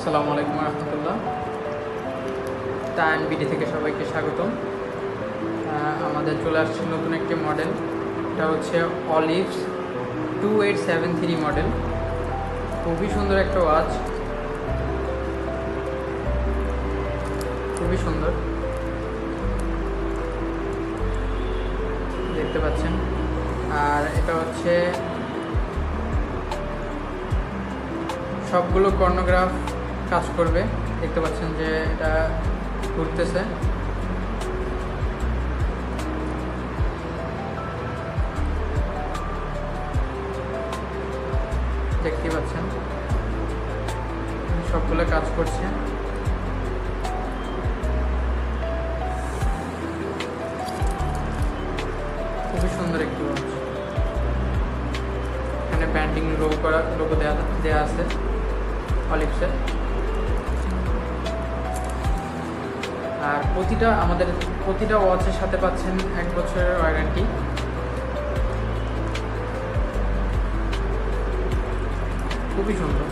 আসসালামু আলাইকুম রহমতুল্লাহ। Time BD থেকে সবাইকে স্বাগতম। আমাদের চলে আসছে নতুন একটি মডেল, এটা হচ্ছে অলিভস 2873 মডেল। খুবই সুন্দর একটা ওয়াচ, খুবই সুন্দর দেখতে পাচ্ছেন। আর এটা হচ্ছে সবগুলো কর্নোগ্রাফ কাজ করবে, দেখতে পাচ্ছেন যে এটা ঘুরতেছে। দেখতে পাচ্ছেন সবগুলো কাজ করছে। খুবই সুন্দর একটি ওয়াচ। এখানে ব্র্যান্ডিং লোগো দেওয়া আছে অলিভসের। আর প্রতিটা ওয়াচের সাথে পাচ্ছেন 1 বছরের ওয়ারেন্টি। খুবই সুন্দর।